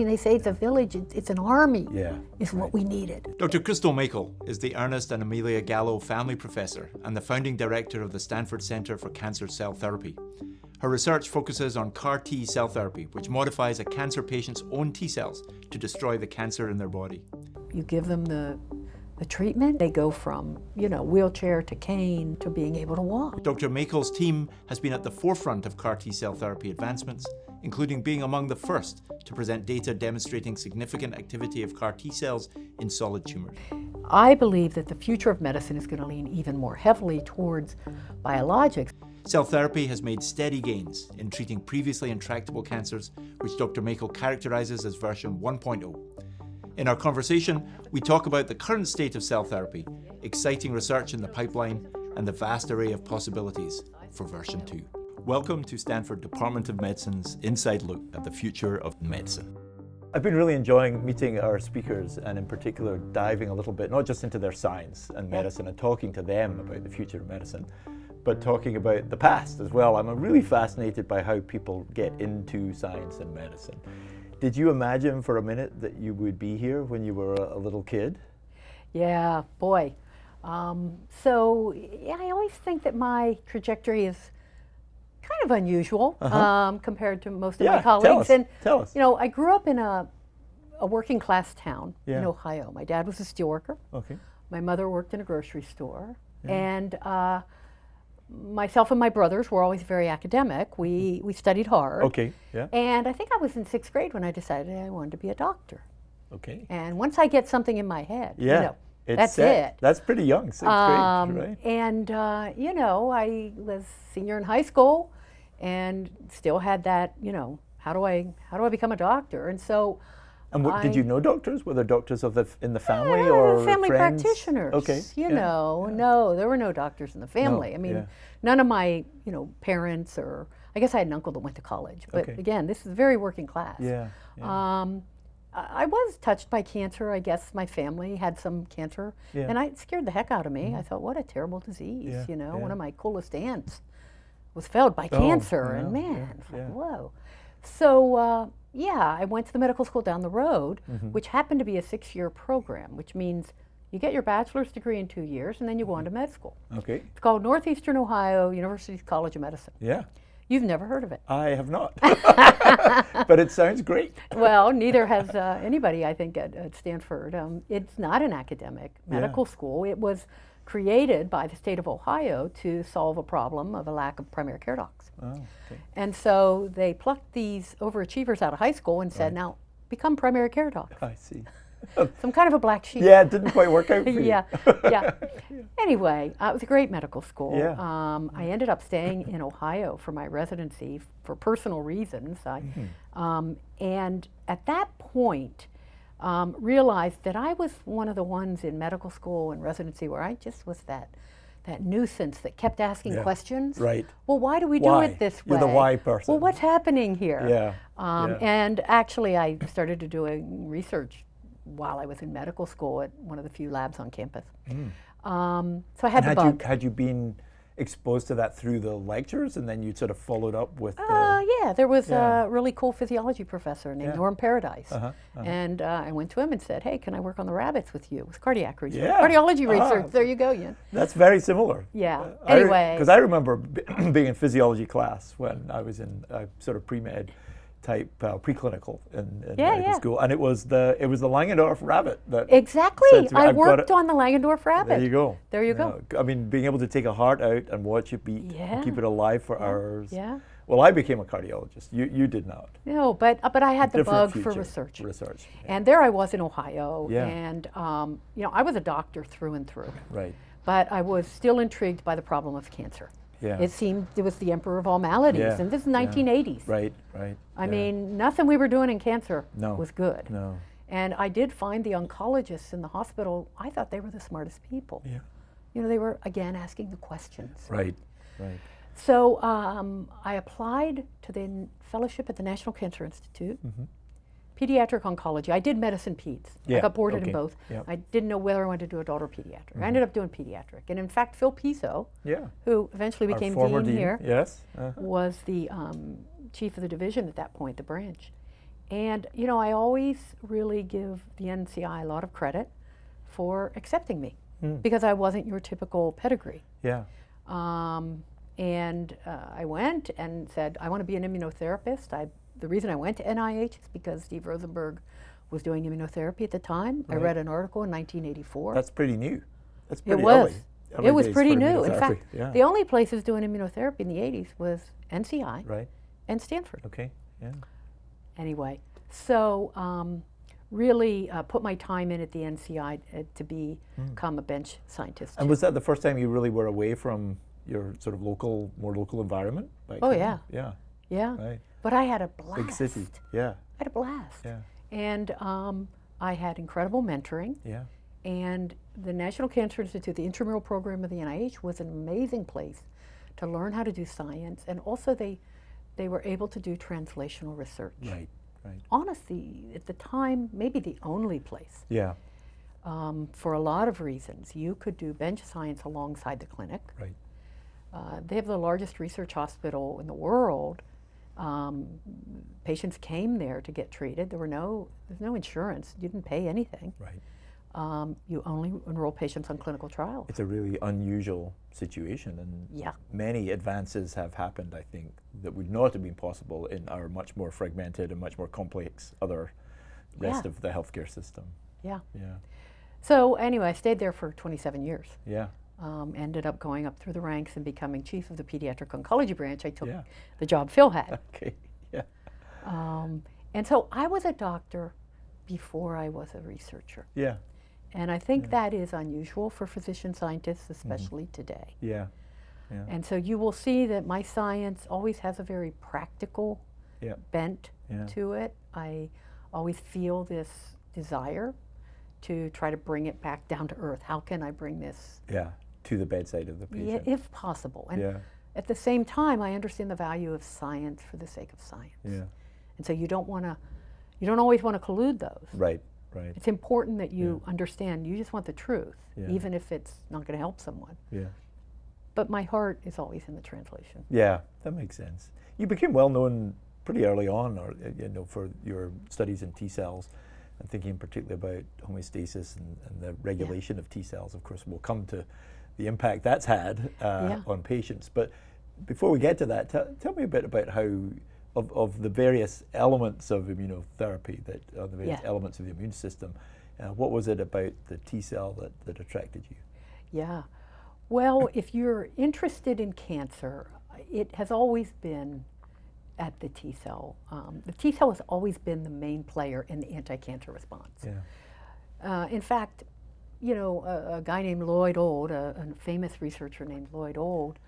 They say it's a village, it's an army, is what we needed. Dr. Crystal Mackall is the Ernest and Amelia Gallo Family Professor and the founding director of the Stanford Center for Cancer Cell Therapy. Her research focuses on CAR T cell therapy, which modifies a cancer patient's own T cells to destroy the cancer in their body. You give them the treatment, they go from, wheelchair to cane to being able to walk. Dr. Mackall's team has been at the forefront of CAR T cell therapy advancements, including being among the first to present data demonstrating significant activity of CAR T cells in solid tumors. I believe that the future of medicine is going to lean even more heavily towards biologics. Cell therapy has made steady gains in treating previously intractable cancers, which Dr. Mackall characterizes as version 1.0. In our conversation, we talk about the current state of cell therapy, exciting research in the pipeline, and the vast array of possibilities for version 2. Welcome to Stanford Department of Medicine's Inside Look at the Future of Medicine. I've been really enjoying meeting our speakers and in particular diving a little bit, not just into their science and medicine and talking to them about the future of medicine, but talking about the past as well. I'm really fascinated by how people get into science and medicine. Did you imagine for a minute that you would be here when you were a little kid? Yeah, boy. I always think that my trajectory is kind of unusual compared to most of my colleagues. Tell us. I grew up in a working class town in Ohio. My dad was a steelworker. Okay. My mother worked in a grocery store. And myself and my brothers were always very academic. We studied hard. Okay, yeah. And I think I was in 6th grade when I decided I wanted to be a doctor. Okay. And once I get something in my head, that's set. it. That's pretty young, 6th grade, right? And, I was senior in high school and still had that, how do I become a doctor? And so And did you know doctors? Were there doctors in the family or family friends? practitioners? Okay. No, there were no doctors in the family. None of my, parents or, I guess I had an uncle that went to college. But again, this is very working class. I was touched by cancer. I guess my family had some cancer, and it scared the heck out of me. I thought, what a terrible disease. One of my coolest aunts was felled by cancer, and man, whoa. So, I went to the medical school down the road, which happened to be a 6-year program, which means you get your bachelor's degree in 2 years, and then you go on to med school. Okay. It's called Northeastern Ohio University's College of Medicine. Yeah. You've never heard of it. I have not, but it sounds great. Well, neither has anybody, I think, at Stanford. It's not an academic medical school. It was created by the state of Ohio to solve a problem of a lack of primary care docs. Oh, okay. And so they plucked these overachievers out of high school and said, now become primary care docs. I see. Some kind of a black sheep. Yeah, it didn't quite work out for you. yeah. Anyway, it was a great medical school. I ended up staying in Ohio for my residency for personal reasons. And at that point, realized that I was one of the ones in medical school and residency where I just was that nuisance that kept asking questions. Right. Well, why do we do it this way? You're the why person. Well, what's happening here? Yeah. And actually, I started to do research while I was in medical school at one of the few labs on campus. So I had the bug. Had you been exposed to that through the lectures, and then you sort of followed up with there was a really cool physiology professor named Norm Paradise. And I went to him and said, hey, can I work on the rabbits with you? It was cardiac research, cardiology research. There you go, Ian. That's very similar. Yeah, anyway. Because I remember being in physiology class when I was in sort of pre-med type preclinical in medical school, and it was the Langendorf rabbit that exactly. Said to me, I worked on the Langendorf rabbit. There you go. There you go. I mean, being able to take a heart out and watch it beat and keep it alive for hours. Yeah. Well, I became a cardiologist. You did not. No, but I had the Different bug for future. research. And there I was in Ohio, and I was a doctor through and through. Right. But I was still intrigued by the problem of cancer. Yeah. It seemed it was the emperor of all maladies, and this is 1980s. Right. I mean, nothing we were doing in cancer was good. No. And I did find the oncologists in the hospital, I thought they were the smartest people. Yeah. They were, again, asking the questions. Right. So I applied to the fellowship at the National Cancer Institute, pediatric oncology. I did medicine peds. I got boarded in both. I didn't know whether I wanted to do adult or pediatric. I ended up doing pediatric. And in fact, Phil Piso, who eventually became dean here, was the chief of the division at that point, the branch. And, you know, I always really give the NCI a lot of credit for accepting me because I wasn't your typical pedigree. Yeah. And I went and said, I want to be an immunotherapist. The reason I went to NIH is because Steve Rosenberg was doing immunotherapy at the time. Right. I read an article in 1984. That's pretty new. That's pretty It was. early It was days pretty for new. In immunotherapy. fact, Yeah. the only places doing immunotherapy in the 80s was NCI Right. and Stanford. Okay. Yeah. Anyway, so really put my time in at the NCI to become a bench scientist. And was that the first time you really were away from your sort of more local environment? Back Oh, then? yeah. Yeah. Yeah. Right. But I had a blast. Big city. Yeah. I had a blast. Yeah. And I had incredible mentoring. Yeah. And the National Cancer Institute, the intramural program of the NIH, was an amazing place to learn how to do science. And also they were able to do translational research. Right. Right. Honestly, at the time, maybe the only place. Yeah. For a lot of reasons. You could do bench science alongside the clinic. Right. They have the largest research hospital in the world. Patients came there to get treated. There's no insurance. You didn't pay anything. Right. You only enroll patients on clinical trials. It's a really unusual situation, and Yeah. many advances have happened, I think, that would not have been possible in our much more fragmented and much more complex other rest Yeah. of the healthcare system. Yeah. Yeah. So anyway, I stayed there for 27 years. Yeah. Ended up going up through the ranks and becoming chief of the pediatric oncology branch. I took Yeah. the job Phil had. Okay. Yeah. And so I was a doctor before I was a researcher. Yeah. And I think that is unusual for physician scientists, especially today. Yeah. Yeah. And so you will see that my science always has a very practical Yeah. bent Yeah. to it. I always feel this desire to try to bring it back down to earth. How can I bring this, Yeah. To the bedside of the patient. if possible? And Yeah. at the same time, I understand the value of science for the sake of science. Yeah. And so you don't always want to collude those. Right. Right. It's important that you understand you just want the truth, Yeah. even if it's not going to help someone. Yeah. But my heart is always in the translation. Yeah. That makes sense. You became well known pretty early on, or for your studies in T cells. I'm thinking particularly about homeostasis and the regulation of T cells. Of course, we'll come to the impact that's had on patients. But before we get to that, tell me a bit about how, of the various elements of immunotherapy, the various elements of the immune system, what was it about the T cell that attracted you? Yeah. Well, if you're interested in cancer, it has always been at the T cell. The T cell has always been the main player in the anti-cancer response. Yeah. In fact, a guy named Lloyd Old, a famous researcher named Lloyd Old,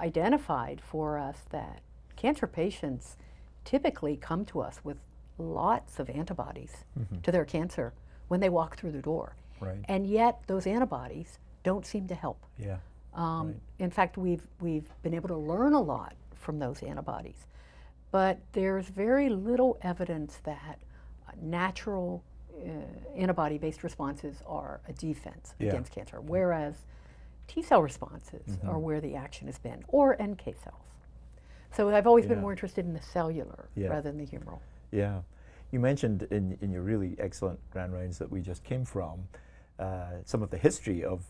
identified for us that cancer patients typically come to us with lots of antibodies to their cancer when they walk through the door. Right. And yet those antibodies don't seem to help. Yeah. Right. In fact, we've been able to learn a lot from those antibodies. But there's very little evidence that natural antibody-based responses are a defense against cancer, whereas T-cell responses are where the action has been, or NK cells. So I've always been more interested in the cellular rather than the humoral. Yeah. You mentioned in your really excellent grand rounds that we just came from some of the history of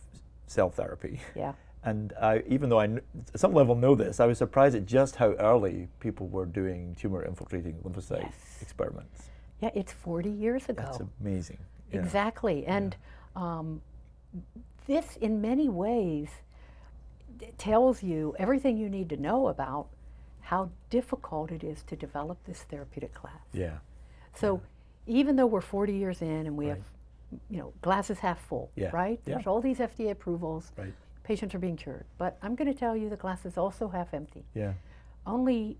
cell therapy. Yeah. And even though I, at some level, know this, I was surprised at just how early people were doing tumor-infiltrating lymphocyte experiments. Yeah, it's 40 years ago. That's amazing. Yeah. Exactly. And this, in many ways, tells you everything you need to know about how difficult it is to develop this therapeutic class. Yeah. So even though we're 40 years in and we have, glass is half full, right? Yeah. There's all these FDA approvals. Right. Patients are being cured. But I'm going to tell you the glass is also half empty. Yeah. Only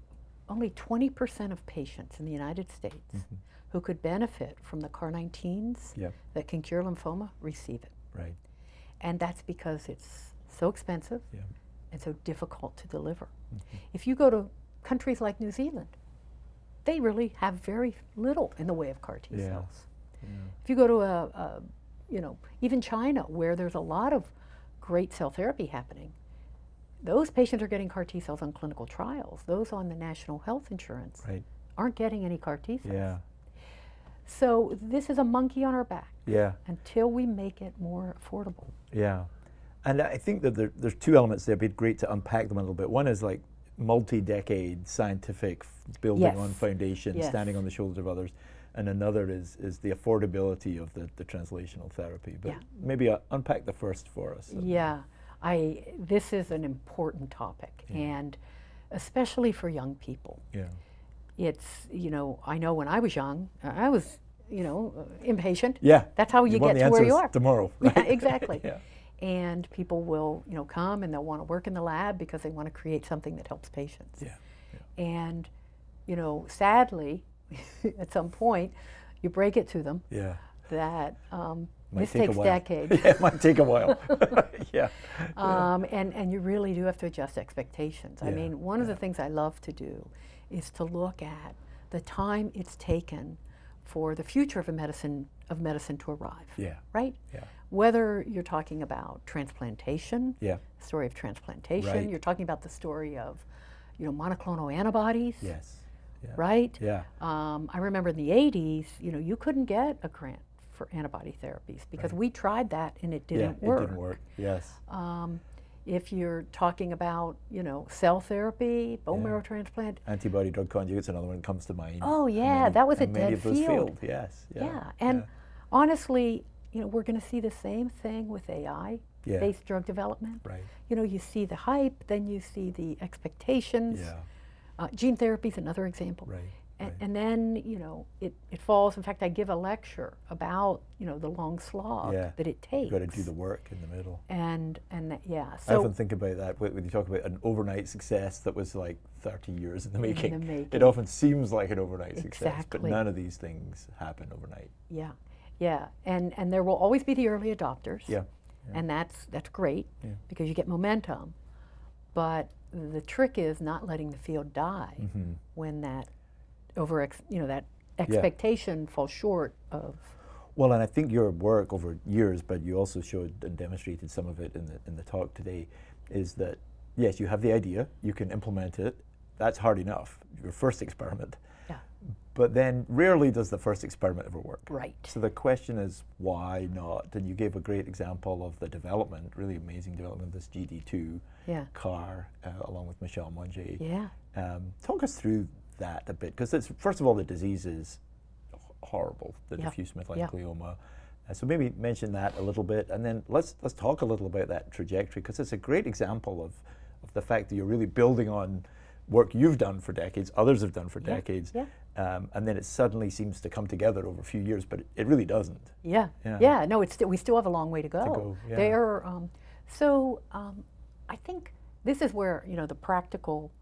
20% of patients in the United States who could benefit from the CAR-19s that can cure lymphoma receive it. Right. And that's because it's so expensive Yeah. and so difficult to deliver. If you go to countries like New Zealand, they really have very little in the way of CAR T cells. Yeah. If you go to even China, where there's a lot of great cell therapy happening, those patients are getting CAR T cells on clinical trials. Those on the national health insurance aren't getting any CAR T cells. Yeah. So this is a monkey on our back. Yeah. Until we make it more affordable. Yeah. And I think that there's two elements there. It'd be great to unpack them a little bit. One is like multi-decade scientific building on foundation, standing on the shoulders of others. And another is the affordability of the translational therapy. But maybe unpack the first for us. Yeah. This is an important topic, and especially for young people. Yeah. It's, I know when I was young, I was, impatient. Yeah. That's how you get to where you are. Tomorrow, right? Yeah, exactly. Yeah. And people will, come and they'll want to work in the lab because they want to create something that helps patients. Yeah. And, sadly, at some point, you break it to them that this takes decades. Yeah, it might take a while. Yeah. And you really do have to adjust expectations. I mean, one of the things I love to do is to look at the time it's taken for the future of medicine to arrive. Yeah. Right? Yeah. Whether you're talking about transplantation, the story of transplantation, you're talking about the story of, monoclonal antibodies. Yes. Yeah. Right? Yeah. I remember in the 80s, you couldn't get a grant for antibody therapies because we tried that and it didn't work. It didn't work. Yes. If you're talking about, cell therapy, bone marrow transplant. Antibody drug conjugates, another one that comes to mind. Oh yeah, that was a many dead of those field. failed. Yes. Yeah. And honestly, we're going to see the same thing with AI-based drug development. Right. You see the hype, then you see the expectations. Yeah. Gene therapy is another example. Right. And then, it falls. In fact, I give a lecture about, the long slog that it takes. You've got to do the work in the middle. And I often think about that when you talk about an overnight success that was like 30 years in the making. It often seems like an overnight success, but none of these things happen overnight. Yeah, yeah. And there will always be the early adopters. Yeah. And that's great because you get momentum. But the trick is not letting the field die when that that expectation falls short of. Well, and I think your work over years, but you also showed and demonstrated some of it in the talk today, is that yes, you have the idea, you can implement it. That's hard enough. Your first experiment. Yeah. But then rarely does the first experiment ever work. Right. So the question is, why not? And you gave a great example of the development, really amazing development, this GD2 CAR, along with Michelle Monje. Yeah. Talk us through that a bit, because it's, first of all, the disease is horrible, the diffuse midline glioma. So maybe mention that a little bit, and then let's talk a little about that trajectory, because it's a great example of the fact that you're really building on work you've done for decades, others have done for decades, and then it suddenly seems to come together over a few years, but it really doesn't. Yeah. No, we still have a long way to go. I think this is where the practical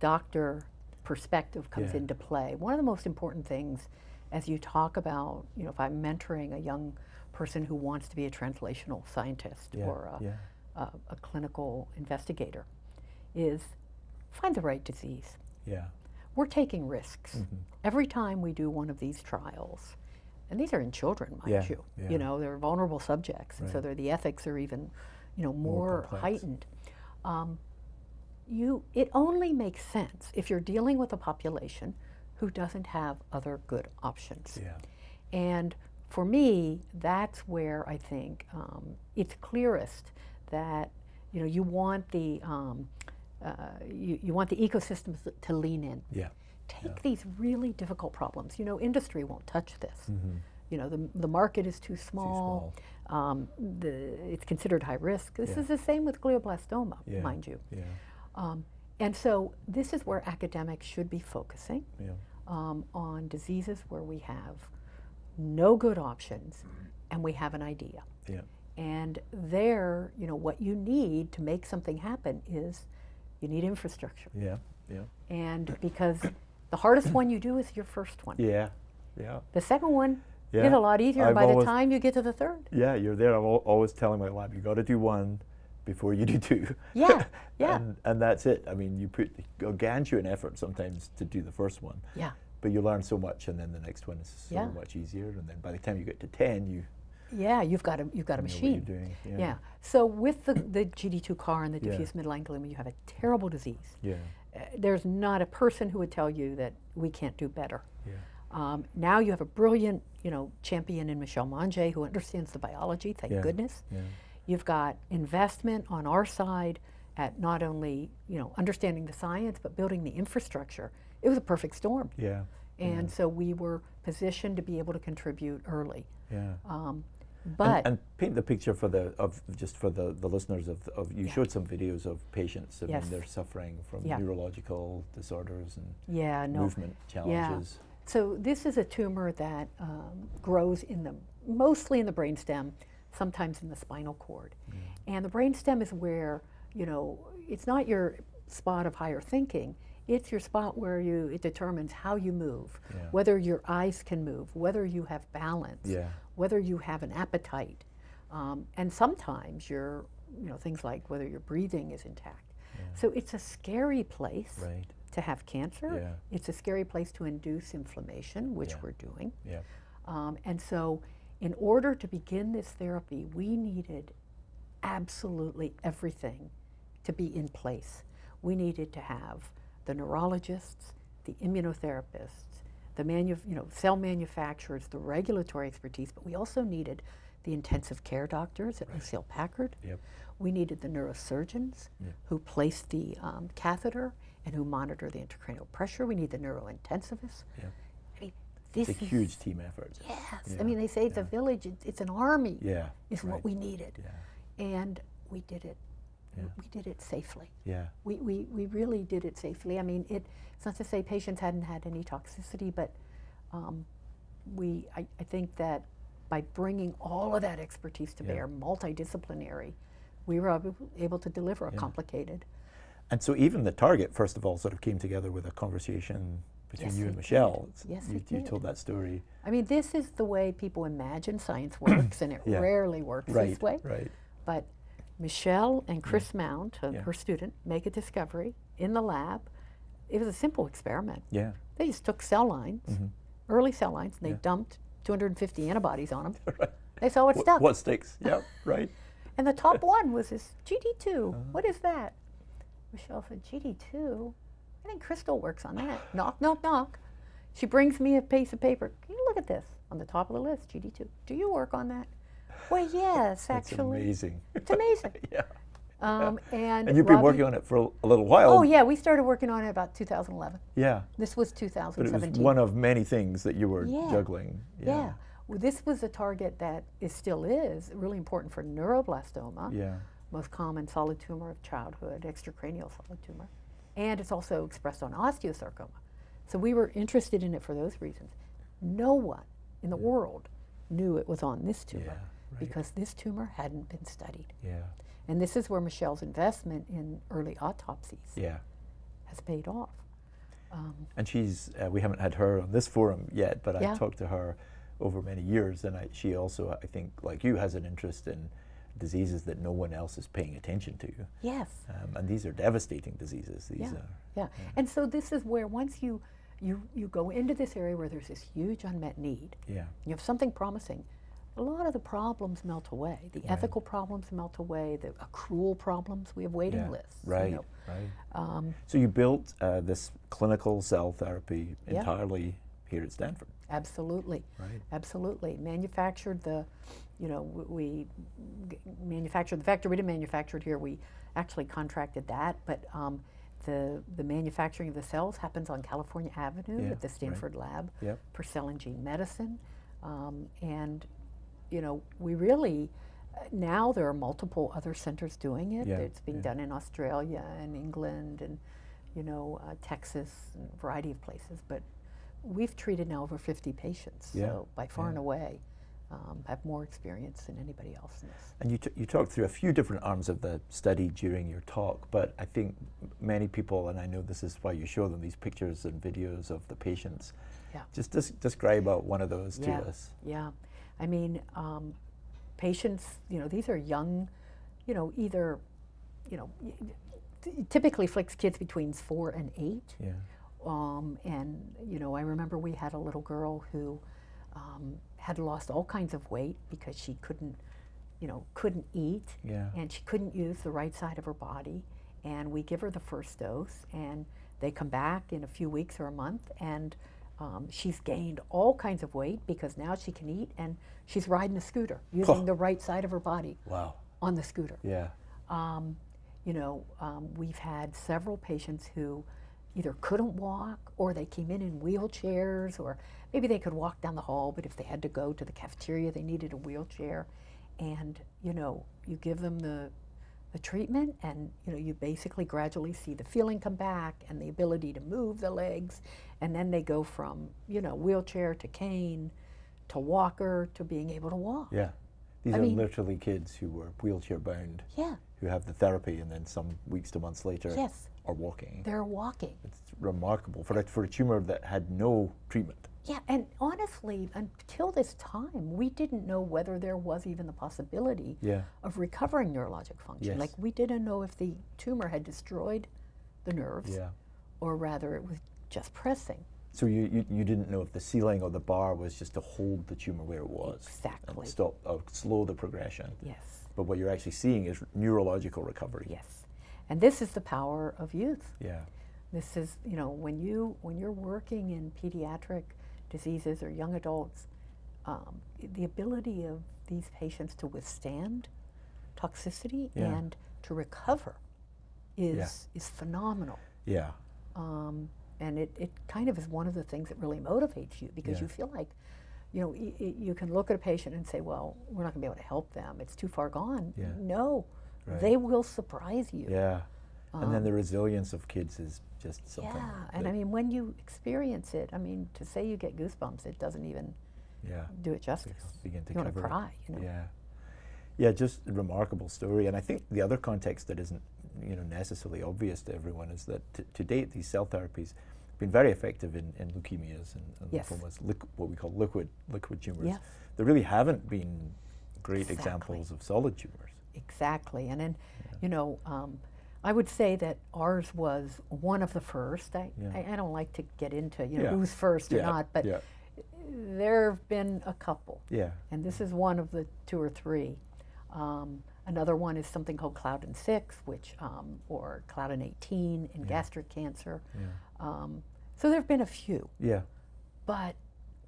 doctor perspective comes into play. One of the most important things as you talk about, if I'm mentoring a young person who wants to be a translational scientist or a clinical investigator, is find the right disease. Yeah. We're taking risks. Every time we do one of these trials, and these are in children, mind you, they're vulnerable subjects, and so the ethics are even, more heightened. It only makes sense if you're dealing with a population who doesn't have other good options. Yeah. And for me, that's where I think it's clearest that you want the you want the ecosystems to lean in. Yeah. Take these really difficult problems. Industry won't touch this. The market is too small. It's considered high risk. This is the same with glioblastoma, mind you. Yeah. And so this is where academics should be focusing on diseases where we have no good options and we have an idea. Yeah. And there, what you need to make something happen is you need infrastructure. Yeah. Yeah. And because the hardest one you do is your first one. Yeah. Yeah. The second one is a lot easier by the time you get to the third. Yeah, you're there. I'm always telling my lab, you got to do one before you do two. Yeah, yeah. And that's it. I mean, you put gargantuan effort sometimes to do the first one. Yeah. But you learn so much, and then the next one is so much easier. And then by the time you get to 10, you've got a machine. Know what you're doing. Yeah. So with the GD2 CAR and the diffuse midline glioma, you have a terrible disease. Yeah. There's not a person who would tell you that we can't do better. Yeah. Now you have a brilliant, champion in Michelle Monje who understands the biology, thank goodness. Yeah. You've got investment on our side at not only, understanding the science, but building the infrastructure. It was a perfect storm. Yeah. And so we were positioned to be able to contribute early. Yeah. But and paint the picture for the listeners of you showed some videos of patients. I mean, they're suffering from neurological disorders and movement challenges. Yeah. So this is a tumor that grows mostly in the brainstem, sometimes in the spinal cord. And the brainstem is where, it's not your spot of higher thinking. It's your spot where it determines how you move, whether your eyes can move, whether you have balance, whether you have an appetite, and sometimes things like whether your breathing is intact. So it's a scary place to have cancer. It's a scary place to induce inflammation, which we're doing. And so in order to begin this therapy, we needed absolutely everything to be in place. We needed to have the neurologists, the immunotherapists, the cell manufacturers, the regulatory expertise, but we also needed the intensive care doctors at Lucille Packard. We needed the neurosurgeons who placed the catheter and who monitor the intracranial pressure. We need the neurointensivists. I mean, it's a huge team effort. Yes, I mean, they say it's a village, it's an army, is what we needed. And we did it. We did it safely. We really did it safely. I mean, it's not to say patients hadn't had any toxicity, but I think that by bringing all of that expertise to bear, multidisciplinary, we were able to deliver a complicated. And so even the target, first of all, sort of came together with a conversation between you and Michelle. You told that story. I mean, this is the way people imagine science works, and it rarely works this way. But Michelle and Chris Mount, her student, make a discovery in the lab. It was a simple experiment. They just took cell lines, early cell lines, and they dumped 250 antibodies on them. They saw what stuck. What sticks, And the top one was this GD2. What is that? Michelle said, GD2? I think Crystal works on that. Knock, knock, knock. She brings me a piece of paper. Can you look at this? On the top of the list, GD2. Do you work on that? Well, yes, actually. It's amazing. It's amazing. And you've been working on it for a little while. Oh, yeah, we started working on it about 2011. This was 2017. But it was one of many things that you were juggling. Well, this was a target that still is really important for neuroblastoma, most common solid tumor of childhood, extracranial solid tumor. And it's also expressed on osteosarcoma. So we were interested in it for those reasons. No one in the world knew it was on this tumor. Because this tumor hadn't been studied. And this is where Michelle's investment in early autopsies has paid off. And she's, we haven't had her on this forum yet, but I've talked to her over many years, and she also, I think, like you, has an interest in diseases that no one else is paying attention to. And these are devastating diseases. These are. And so this is where once you go into this area where there's this huge unmet need, you have something promising, a lot of the problems melt away. The ethical problems melt away, the accrual problems, we have waiting lists. So you built this clinical cell therapy entirely here at Stanford. Absolutely. Absolutely. Manufactured we manufactured the vector. We didn't manufacture it here. We actually contracted that, but the manufacturing of the cells happens on California Avenue at the Stanford lab for cell and gene medicine. And we really, now there are multiple other centers doing it. It's being done in Australia and England and, Texas and a variety of places. But we've treated now over 50 patients, so by far and away have more experience than anybody else in this. And you talked through a few different arms of the study during your talk, but I think many people, and I know this is why you show them these pictures and videos of the patients, just describe out one of those to us. I mean, patients, these are young, either, typically afflicts kids between 4 and 8. And, I remember we had a little girl who had lost all kinds of weight because she couldn't eat, and she couldn't use the right side of her body. And we give her the first dose, and they come back in a few weeks or a month, and She's gained all kinds of weight because now she can eat, and she's riding a scooter using the right side of her body on the scooter. Yeah. We've had several patients who either couldn't walk, or they came in wheelchairs, or maybe they could walk down the hall, but if they had to go to the cafeteria, they needed a wheelchair. And you give them the treatment, and you basically gradually see the feeling come back and the ability to move the legs, and then they go from wheelchair to cane to walker to being able to walk. Yeah. These are literally kids who were wheelchair bound. Yeah. Who have the therapy, and then some weeks to months later are walking. They're walking. It's remarkable for a tumor that had no treatment. Yeah, and honestly, until this time, we didn't know whether there was even the possibility of recovering neurologic function. Yes. Like, we didn't know if the tumor had destroyed the nerves, or rather it was just pressing. So you didn't know if the ceiling or the bar was just to hold the tumor where it was. Exactly. And stop or slow the progression. Yes. But what you're actually seeing is neurological recovery. Yes. And this is the power of youth. Yeah. This is, when you're working in pediatric diseases or young adults, the ability of these patients to withstand toxicity and to recover is phenomenal. Yeah. And it kind of is one of the things that really motivates you, because you feel like, you can look at a patient and say, well, we're not going to be able to help them. It's too far gone. Yeah. No, they will surprise you. Yeah. And then the resilience of kids is just something. Yeah, and when you experience it, to say you get goosebumps, it doesn't even do it justice. Begin to you want to cover cry, Yeah. Yeah, just a remarkable story. And I think the other context that isn't necessarily obvious to everyone is that to date these cell therapies have been very effective in leukemias and lymphomas, what we call liquid tumors. Yes. There really haven't been great examples of solid tumors. Exactly, and then I would say that ours was one of the first. I don't like to get into who's first or not, but there have been a couple. Yeah. And this is one of the 2 or 3. Another one is something called Claudin-6, which or Claudin-18 in gastric cancer. Yeah. So there have been a few. Yeah. But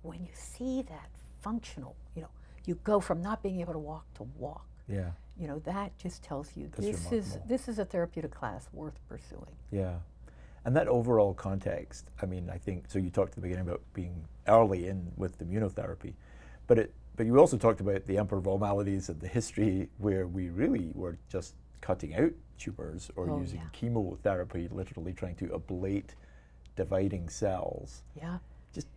when you see that functional, you go from not being able to walk to walk. Yeah. That just tells you this is a therapeutic class worth pursuing. Yeah. And that overall context, I think, so you talked at the beginning about being early in with immunotherapy, but you also talked about the emperor of all maladies and the history where we really were just cutting out tumors or using chemotherapy, literally trying to ablate dividing cells. Yeah.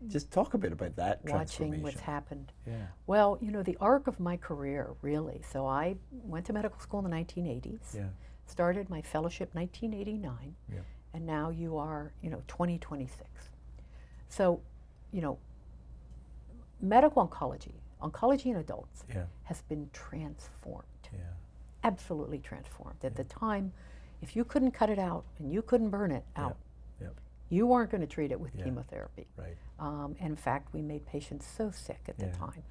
Just talk a bit about that transformation. Watching what's happened. Yeah. Well, the arc of my career, really. So I went to medical school in the 1980s. Yeah. Started my fellowship 1989. Yeah. And now you are, 2026. So, medical oncology in adults has been transformed. Yeah. Absolutely transformed. At the time, if you couldn't cut it out and you couldn't burn it out, you weren't going to treat it with chemotherapy. Right. In fact, we made patients so sick at the time.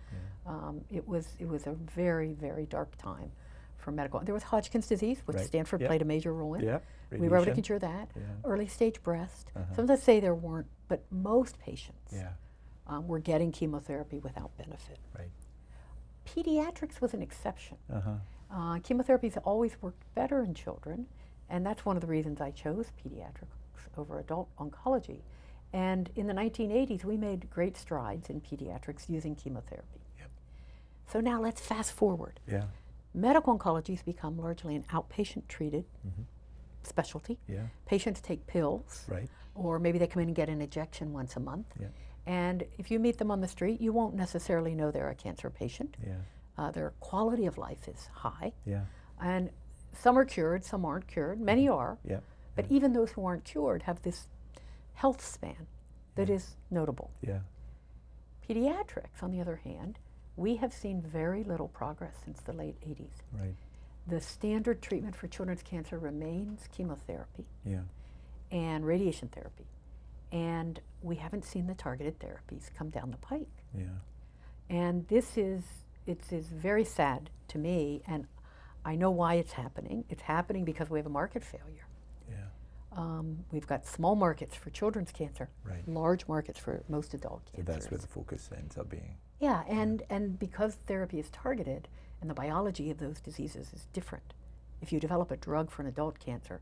Yeah. It was a very, very dark time for medical. There was Hodgkin's disease, which Stanford played a major role in. Yeah. We were able to cure that. Yeah. Early stage breast. Some that say there weren't, but most patients were getting chemotherapy without benefit. Right. Pediatrics was an exception. Chemotherapies always worked better in children, and that's one of the reasons I chose pediatrics over adult oncology. And in the 1980s, we made great strides in pediatrics using chemotherapy. Yep. So now let's fast forward. Yeah. Medical oncology has become largely an outpatient treated specialty. Yeah. Patients take pills, or maybe they come in and get an injection once a month. Yeah. And if you meet them on the street, you won't necessarily know they're a cancer patient. Yeah. Their quality of life is high. Yeah. And some are cured, some aren't cured. Many are. Yeah. But even those who aren't cured have this health span that is notable. Yeah. Pediatrics, on the other hand, we have seen very little progress since the late 80s. Right. The standard treatment for children's cancer remains chemotherapy and radiation therapy. And we haven't seen the targeted therapies come down the pike. Yeah. And it's very sad to me, and I know why it's happening. It's happening because we have a market failure. We've got small markets for children's cancer, Right. large markets for most adult So cancers. that's where the focus ends up being. Yeah, and because therapy is targeted and the biology of those diseases is different, if you develop a drug for an adult cancer,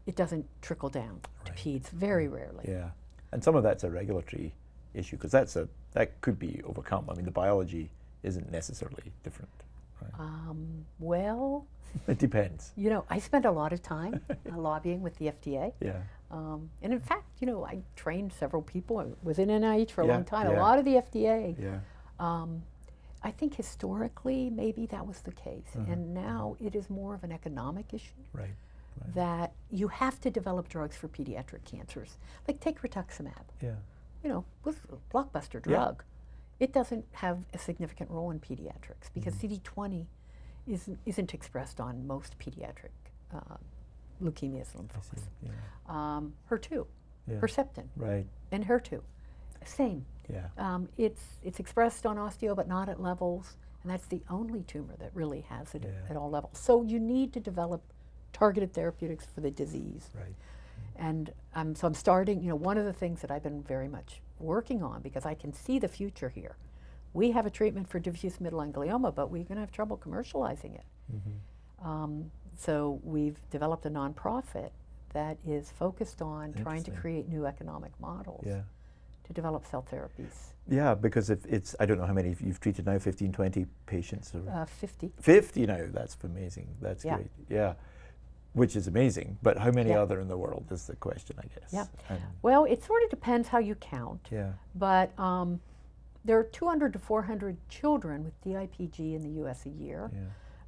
it doesn't trickle down to peds very rarely. Yeah, and some of that's a regulatory issue because that could be overcome. I mean, the biology isn't necessarily different. Right? Well, It depends. you know, I spent a lot of time lobbying with the FDA. Yeah. And in fact, you know, I trained several people. I was in NIH for a Yeah, long time. yeah. A lot of the FDA. Yeah. I think historically, maybe that was the case. And now it is more of an economic issue. Right. That you have to develop drugs for pediatric cancers. Like take rituximab. Yeah. You know, was a blockbuster drug. It doesn't have a significant role in pediatrics because CD20 isn't expressed on most pediatric leukemias and lymphomas. Yeah. HER2, Yeah. Herceptin, Right. and HER2, same. Yeah. It's expressed on osteo, but not at levels, and that's the only tumor that really has it at all levels. So you need to develop targeted therapeutics for the disease. Right. And so I'm starting, you know, one of the things that I've been very much working on, because I can see the future here. We have a treatment for diffuse midline glioma, but we're going to have trouble commercializing it. So we've developed a nonprofit that is focused on trying to create new economic models to develop cell therapies. Yeah, because if it's, I don't know how many you've treated now, 15, 20 patients? Or 50. 50 now, that's amazing. That's great. Yeah. Which is amazing, but how many other in the world is the question, I guess. Yeah. And Well, it sort of depends how you count. yeah. But there are 200 to 400 children with DIPG in the U.S. a year. Yeah.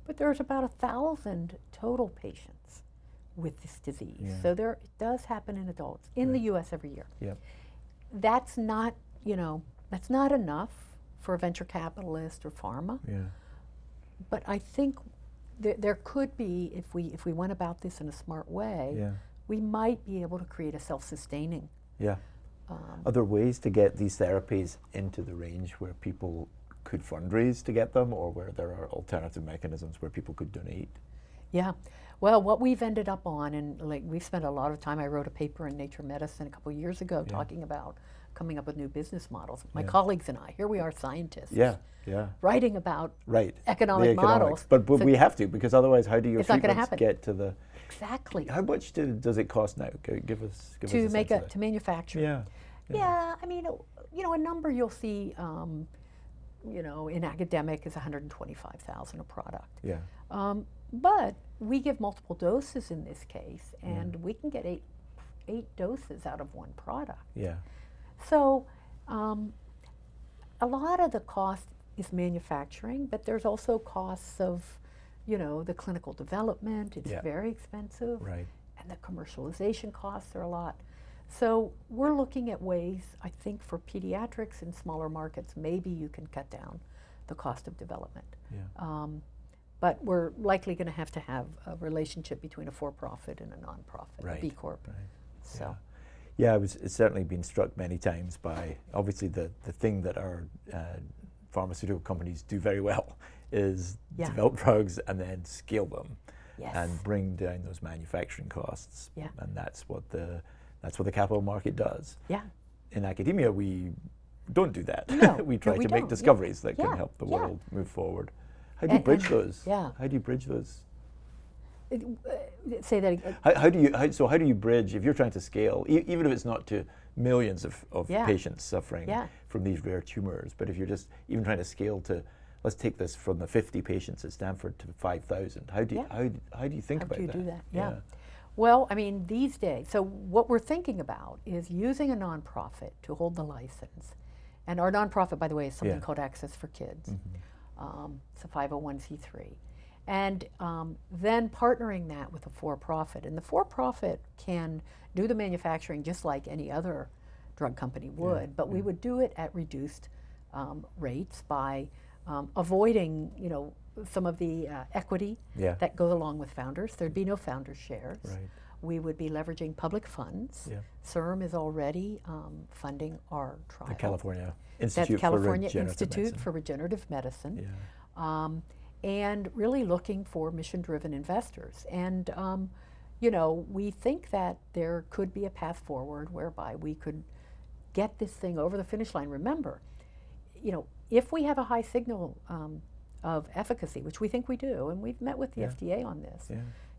But there's about 1,000 total patients with this disease. Yeah. So it does happen in adults in the U.S. every year. Yep. That's not, you know, that's not enough for a venture capitalist or pharma. Yeah. But I think there could be, if we went about this in a smart way, Yeah. we might be able to create a self-sustaining. Yeah. Are there ways to get these therapies into the range where people could fundraise to get them, or where there are alternative mechanisms where people could donate? Yeah. Well, what we've ended up on, and like we've spent a lot of time, I wrote a paper in Nature Medicine a couple of years ago talking about coming up with new business models. My colleagues and I, here we are scientists. Yeah. Yeah. Writing about Right. economic the economics. models. But So we have to, because otherwise how do your it's not gonna treatments happen. get to the... Exactly. How much does it cost now? Give us a To sense make of that. to manufacture. Yeah. Yeah, I mean, you know, a number you'll see, you know, in academic is 125,000 a product. Yeah. But we give multiple doses in this case, and we can get eight doses out of one product. Yeah. So a lot of the cost is manufacturing, but there's also costs of, you know, the clinical development. It's very expensive. Right. And the commercialization costs are a lot. So we're looking at ways, I think, for pediatrics in smaller markets, maybe you can cut down the cost of development. Yeah. But we're likely going to have a relationship between a for-profit and a non-profit, a B Corp. Right. So. Yeah, it's certainly been struck many times by, obviously the thing that our pharmaceutical companies do very well is develop drugs and then scale them and bring down those manufacturing costs. Yeah. And that's what the capital market does. Yeah. In academia, we don't do that. No, we try we to make don't. discoveries that can Yeah, help the yeah. world move forward. How do you bridge those? Yeah. How do you bridge those? Say that again. How do you bridge, if you're trying to scale, even if it's not to millions of patients suffering from these rare tumors, but if you're just even trying to scale to, let's take this from the 50 patients at Stanford to 5,000, how do you think about that? How do you do that? Yeah. Well, I mean, these days, so what we're thinking about is using a nonprofit to hold the license. And our nonprofit, by the way, is something called Access for Kids. It's a 501c3. And then partnering that with a for-profit. And the for-profit can do the manufacturing just like any other drug company would, but we would do it at reduced rates by avoiding, you know, some of the equity that goes along with founders. There'd be no founder shares. Right. We would be leveraging public funds. CIRM is already funding our trial. The California That's Institute California for Regenerative Institute Medicine. for Regenerative Medicine. Yeah. And really looking for mission-driven investors. And, you know, we think that there could be a path forward whereby we could get this thing over the finish line. Remember, you know, if we have a high signal of efficacy, which we think we do, and we've met with the FDA on this,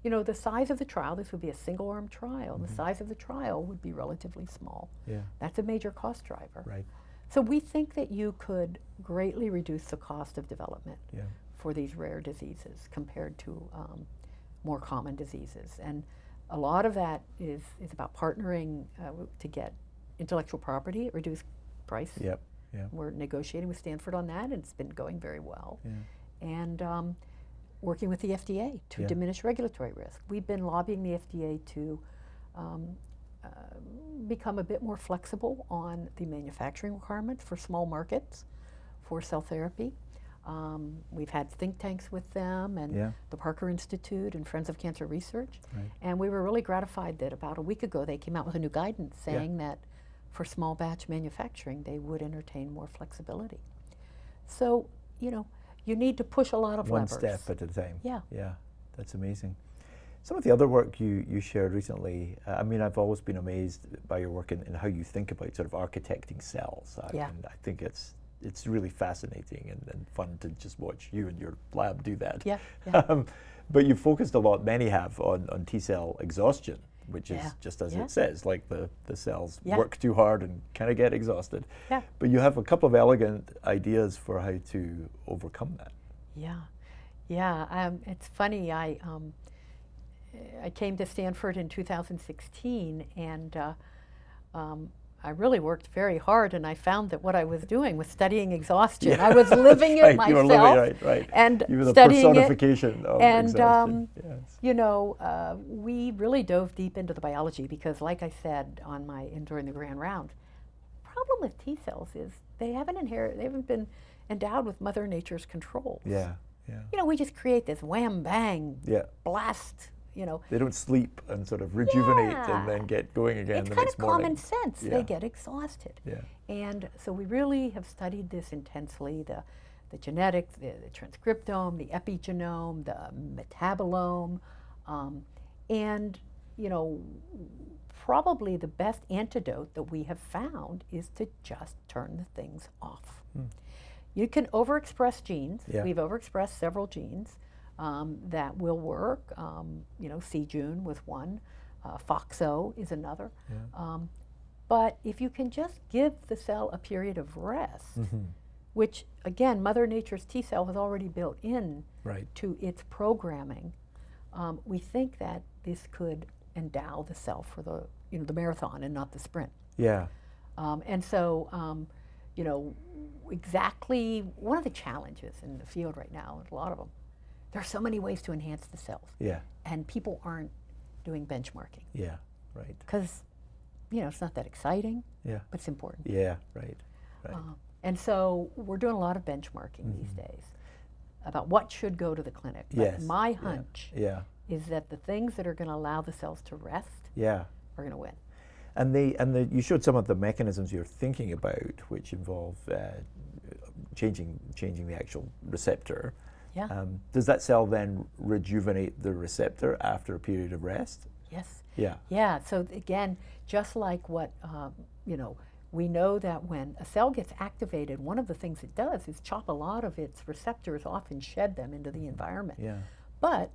you know, the size of the trial, this would be a single-arm trial, and the size of the trial would be relatively small. That's a major cost driver. So we think that you could greatly reduce the cost of development for these rare diseases compared to more common diseases. And a lot of that is about partnering to get intellectual property at reduced price. We're negotiating with Stanford on that, and it's been going very well. And working with the FDA to diminish regulatory risk. We've been lobbying the FDA to become a bit more flexible on the manufacturing requirements for small markets for cell therapy. We've had think tanks with them and the Parker Institute and Friends of Cancer Research. And we were really gratified that about a week ago they came out with a new guidance saying that for small batch manufacturing they would entertain more flexibility. So, you know, you need to push a lot of levers. One step at a time. Yeah. That's amazing. Some of the other work you shared recently, I mean, I've always been amazed by your work in how you think about sort of architecting cells. And I think it's really fascinating and fun to just watch you and your lab do that. But you've focused a lot, many have, on T-cell exhaustion, which is just as it says, like the cells work too hard and kind of get exhausted. But you have a couple of elegant ideas for how to overcome that. It's funny, I came to Stanford in 2016, and I really worked very hard, and I found that what I was doing was studying exhaustion. I was living it myself. You were living it, and you were the studying personification of exhaustion. You know, we really dove deep into the biology because, like I said during the grand round, the problem with T cells is they haven't been endowed with Mother Nature's controls. You know, we just create this wham bang blast. You know, they don't sleep and sort of rejuvenate and then get going again the next morning. It's kind of common sense. They get exhausted. And so we really have studied this intensely, the genetics, the transcriptome, the epigenome, the metabolome, and, you know, probably the best antidote that we have found is to just turn the things off. You can overexpress genes. We've overexpressed several genes. That will work. You know, CJUN with one, FOXO is another. But if you can just give the cell a period of rest, which again, Mother Nature's T cell has already built in to its programming, we think that this could endow the cell for the marathon and not the sprint. And so, you know, exactly one of the challenges in the field right now, a lot of them, there are so many ways to enhance the cells. And people aren't doing benchmarking. Because, you know, it's not that exciting, but it's important. And so we're doing a lot of benchmarking these days about what should go to the clinic. But my hunch is that the things that are going to allow the cells to rest are going to win. And you showed some of the mechanisms you're thinking about, which involve changing the actual receptor. Does that cell then rejuvenate the receptor after a period of rest? So again, just like what, you know, we know that when a cell gets activated, one of the things it does is chop a lot of its receptors off and shed them into the environment. But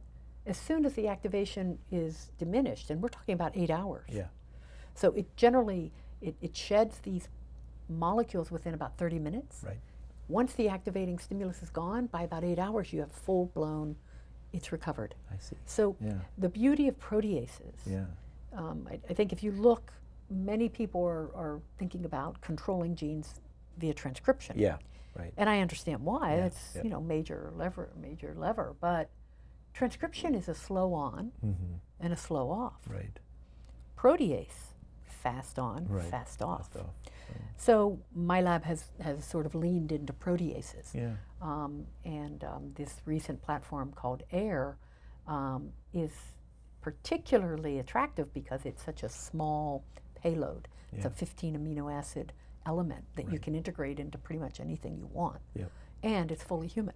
as soon as the activation is diminished, and we're talking about 8 hours, so it generally, it sheds these molecules within about 30 minutes. Once the activating stimulus is gone, by about 8 hours, you have full-blown, it's recovered. So the beauty of proteases, I think if you look, many people are thinking about controlling genes via transcription. And I understand why. That's you know, major lever. But transcription is a slow on and a slow off. Protease, fast on, fast off. So my lab has sort of leaned into proteases. And this recent platform called AIR is particularly attractive because it's such a small payload. It's a 15 amino acid element that you can integrate into pretty much anything you want. And it's fully human.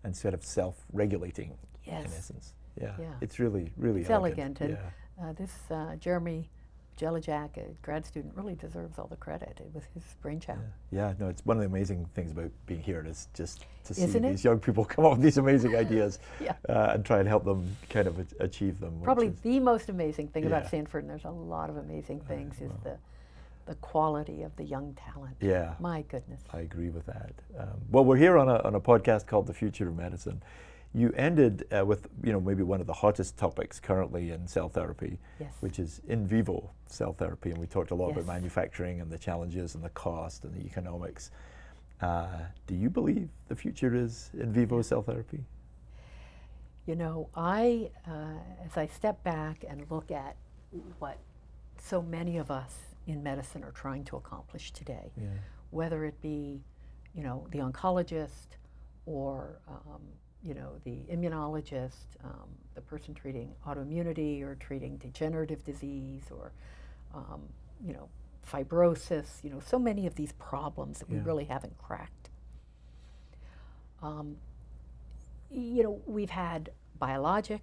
And sort of self-regulating in essence. Yeah. Yeah. It's really, really It's elegant. And Yeah. this Jeremy Jelajak, a grad student, really deserves all the credit. It was his brainchild. Yeah, no, it's one of the amazing things about being here is just to see Isn't it? these young people come up with these amazing ideas Yeah. and try and help them kind of achieve them. Probably which is- the most amazing thing about Yeah. Stanford, and there's a lot of amazing things, is the quality of the young talent. Yeah. My goodness. I agree with that. Well, we're here on a podcast called The Future of Medicine. You ended with maybe one of the hottest topics currently in cell therapy, Yes. which is in vivo cell therapy, and we talked a lot about Yes. manufacturing and the challenges and the cost and the economics. Do you believe the future is in vivo cell therapy? I, as I step back and look at what so many of us in medicine are trying to accomplish today, whether it be, the oncologist or, the immunologist, the person treating autoimmunity or treating degenerative disease or, fibrosis, so many of these problems that we really haven't cracked. We've had biologics,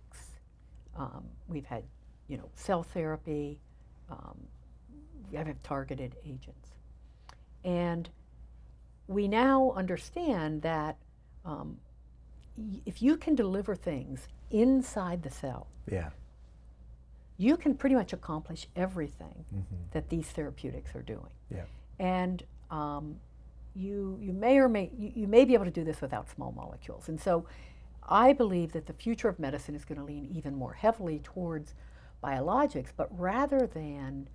we've had, cell therapy, we have targeted agents. And we now understand that if you can deliver things inside the cell, you can pretty much accomplish everything that these therapeutics are doing. And you may be able to do this without small molecules. And so I believe that the future of medicine is going to lean even more heavily towards biologics, but rather than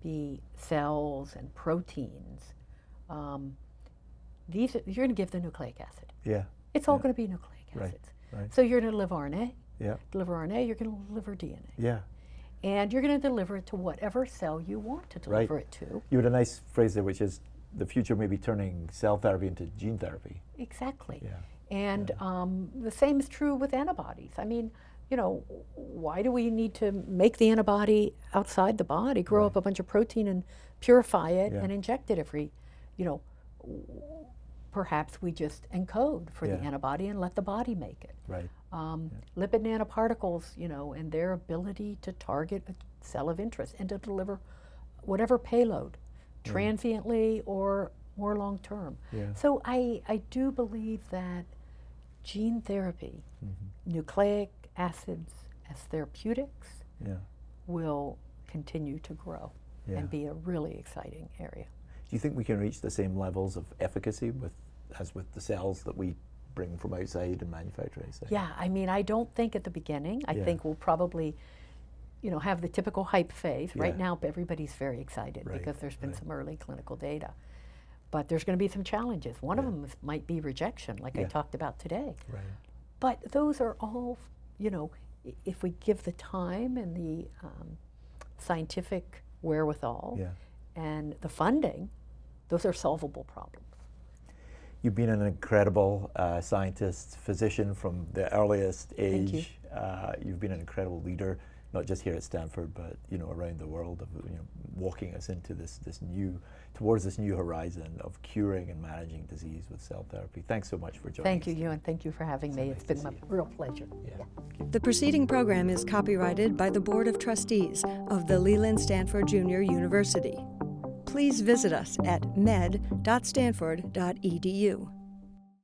be cells and proteins, you're going to give the nucleic acid. It's all going to be nucleic acids. So you're going to deliver RNA. Deliver RNA, you're going to deliver DNA. And you're going to deliver it to whatever cell you want to deliver it to. You had a nice phrase there, which is the future may be turning cell therapy into gene therapy. Exactly. And the same is true with antibodies. I mean, why do we need to make the antibody outside the body, grow up a bunch of protein and purify it and inject it every, perhaps we just encode for the antibody and let the body make it. Lipid nanoparticles, and their ability to target a cell of interest and to deliver whatever payload, transiently or more long term. So I do believe that gene therapy, nucleic acids as therapeutics, will continue to grow and be a really exciting area. Do you think we can reach the same levels of efficacy as with the cells that we bring from outside and manufacture outside? Yeah, I mean, I don't think at the beginning. I think we'll probably, have the typical hype phase. Right now, everybody's very excited because there's been some early clinical data. But there's going to be some challenges. One of them might be rejection, like I talked about today. But those are all, if we give the time and the scientific wherewithal and the funding, those are solvable problems. You've been an incredible scientist, physician from the earliest age. Thank you. You've been an incredible leader, not just here at Stanford, but around the world, of walking us into towards this new horizon of curing and managing disease with cell therapy. Thanks so much for joining us. Thank you, Ewan. Thank you for having me. It's been a real pleasure. The preceding program is copyrighted by the Board of Trustees of the Leland Stanford Junior University. Please visit us at med.stanford.edu.